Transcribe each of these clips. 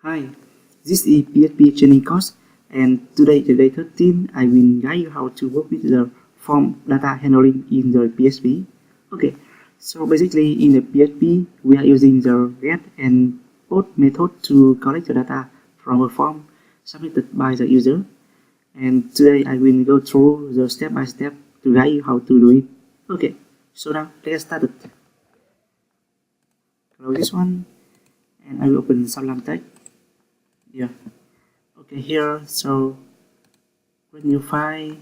Hi, this is PHP training course, and today, the day 13, I will guide you how to work with the form data handling in the PHP. Okay, so basically in the PHP, we are using the get and post method to collect the data from a form submitted by the user. And today, I will go through the step by step to guide you how to do it. Okay, so now let's start it. Close this one, and I will open Sublime Text. Yeah. Okay, here, so create new file,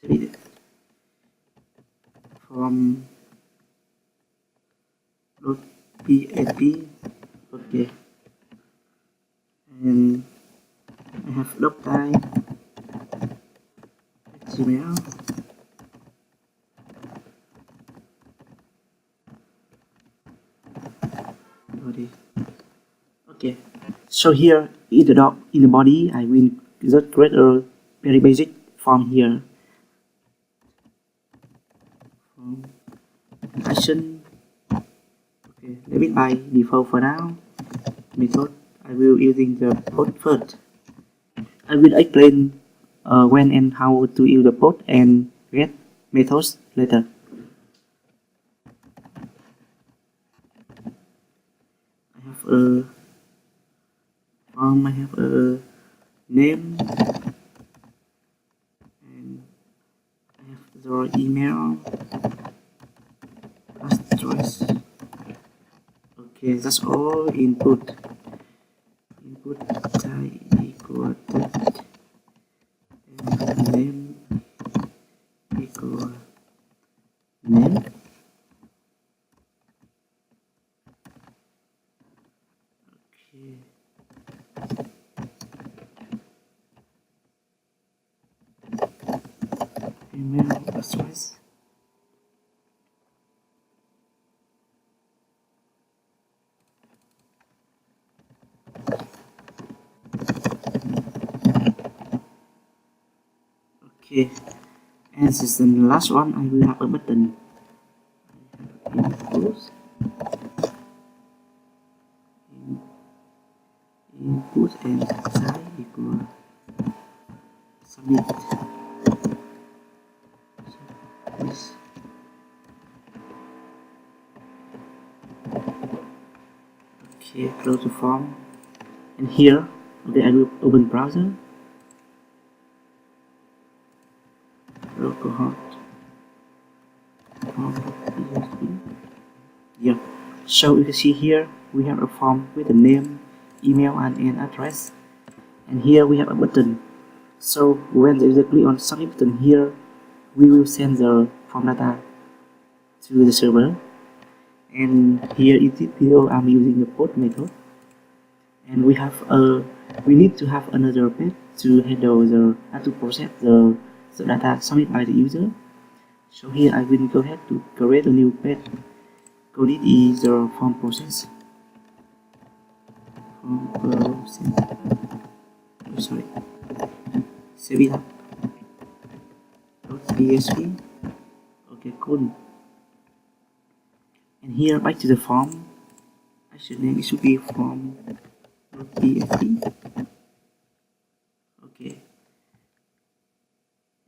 save it from .php. Okay, and I have doc type HTML. Body. Okay, so here in the doc, in the body, I will just create a very basic form here. Form action. Okay, leave it by default for now. Method, I will using the post first. I will explain when and how to use the post and get methods later. I have a form, I have a name, and I have the email as choice. Okay, that's all input. Input type equal text and name equal name. Okay. Email as choice. Okay, and this is the last one. I will have a button. Input and type equal submit. Yes. Okay, close the form, and here, okay, I will open browser. Localhost. Yeah, so you can see here we have a form with a name, email, and an address, and here we have a button. So when there is a click on submit button here, we will send the form data to the server. And here in this video, I'm using the post method, and we need to have another page to handle to process the data submitted by the user. So here I will go ahead to create a new page. Code it is the form process. Form process. Oh, sorry. Save it up. .php. Okay, cool. And here back to the form. Actually, name it should be form.php. Okay.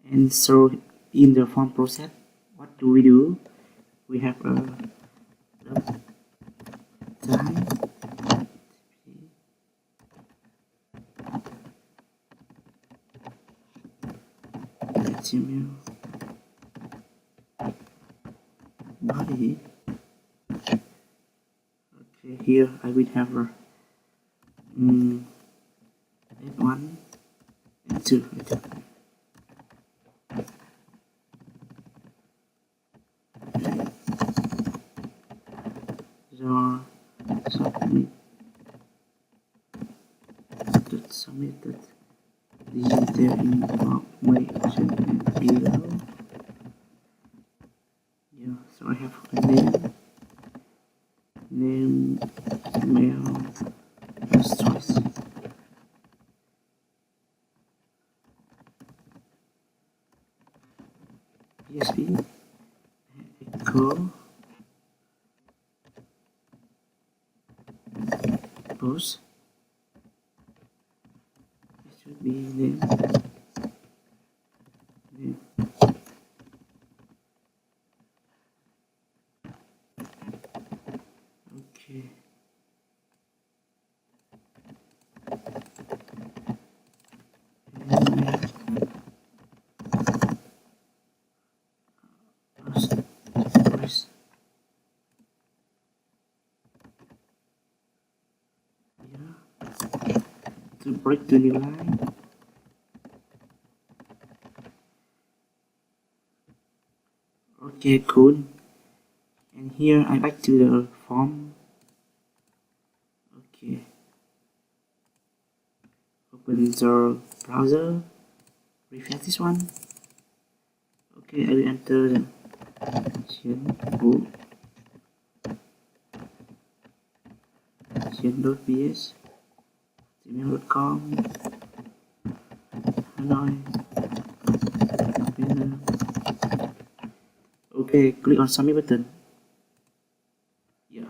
And so in the form process, what do? We have a time HTML body. Okay, here I will have a one and two. Submitted digital information below. Yeah, so I have a name, email, first choice. PHP echo suppose it should be name. Okay. To break the new line. Okay, cool. And here I back to the form. Okay. Open the browser. Refresh this one. Okay, I will enter the gmail.ps, gmail.com, Hanoi. Okay, click on submit button. Yeah.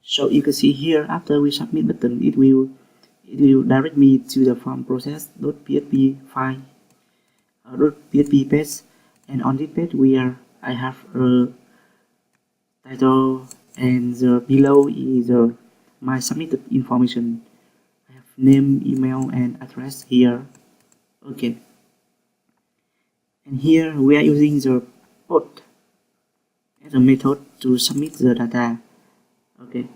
So you can see here after we submit button, it will direct me to the form process.php file, .php page, and on this page where I have a title and the below is my submitted information. I have name, email, and address here. Okay. And here we are using the port as a method to submit the data. Okay.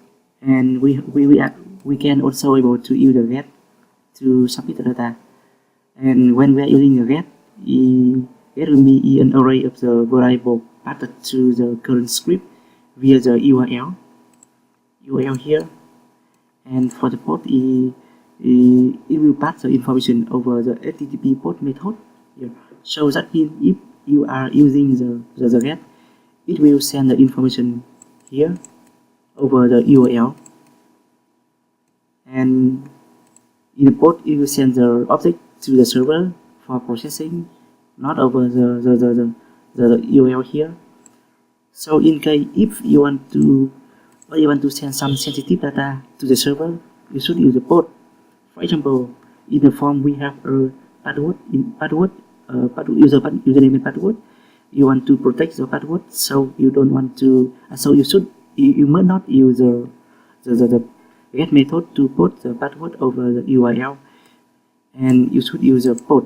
And we can also able to use the get to submit the data. And when we are using the get will be an array of the variable passed to the current script via the URL here. And for the port, it will pass the information over the HTTP port method here. So that means if you are using the get, it will send the information here over the URL, and in the port it will send the object to the server for processing, not over the URL here. So in case if you want to send some sensitive data to the server, you should use the port. For example, in the form we have a username and password. You want to protect the password, so you don't want to. So you must not use the get method to put the password over the URL, and you should use the port.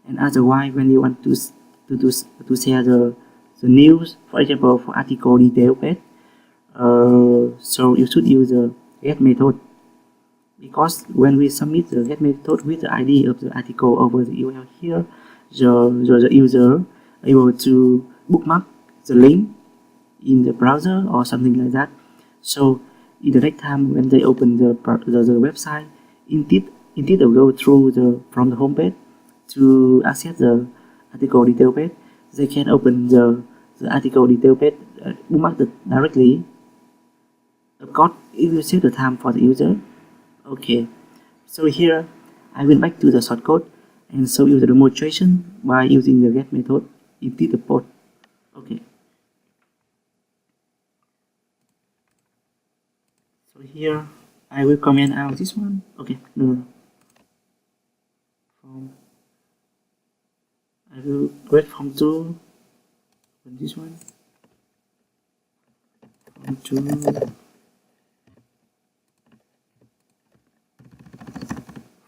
And otherwise, when you want to share the news, for example, for article detail page, so you should use the get method, because when we submit the get method with the ID of the article over the URL here, the user able to bookmark the link in the browser or something like that. So in the next time when they open the website, instead of go through from the home page to access the article detail page, they can open the article detail page, bookmark it directly. Of course, it will save the time for the user. Okay, so here I will back to the shortcode and show you the demonstration by using the get method instead of port. Okay. So here I will comment out this one. Okay, no. I will create form 2 on this one. Form 2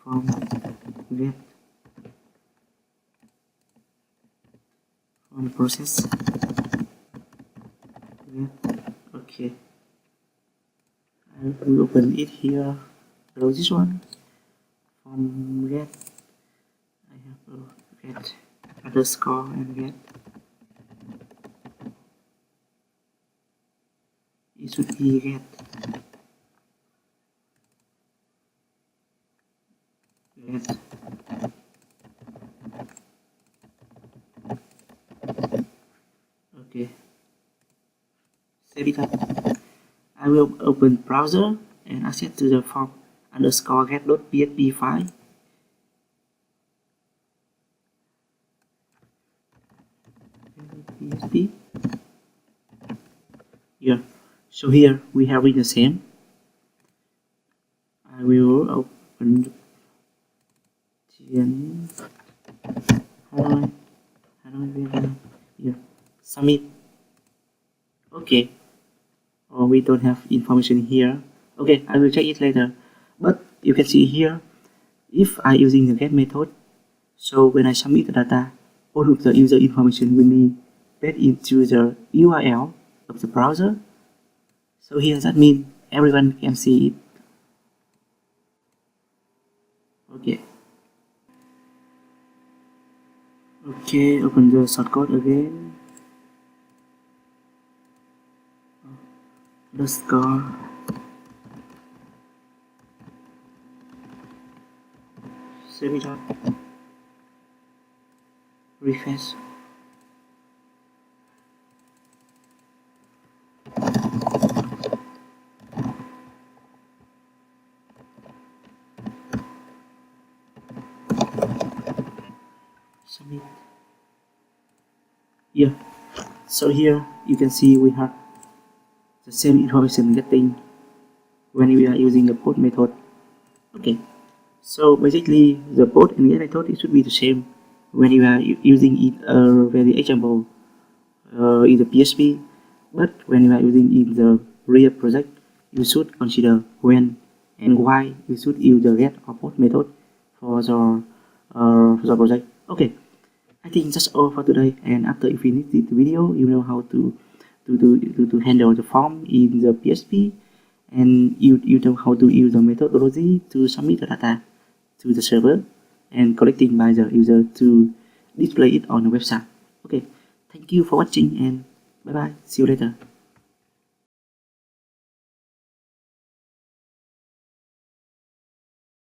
from get from process get. Okay, I will open it here. Below this one from get, I have a get underscore and get. It should be get okay, save it up. I will open browser and access to the form underscore get.php file. PHP. Yeah. So here we have written the same. I will open here, submit. Okay, we don't have information here. Okay, I will check it later. But you can see here, if I using the get method, so when I submit the data, all of the user information will be fed into the URL of the browser. So here that means everyone can see it. Okay, open the shortcode again. The score. Save it up. Refresh. Submit. Yeah. So here you can see we have the same information getting when we are using the post method. Okay. So basically the post and get method it should be the same when you are using it very example in the PHP, but when you are using in the real project you should consider when and why you should use the get or post method for the project. Okay, I think that's all for today, and after you finish the video you know how to handle the form in the PHP, and you know how to use the methodology to submit the data to the server and collecting by the user to display it on the website. Okay, thank you for watching and bye bye, see you later.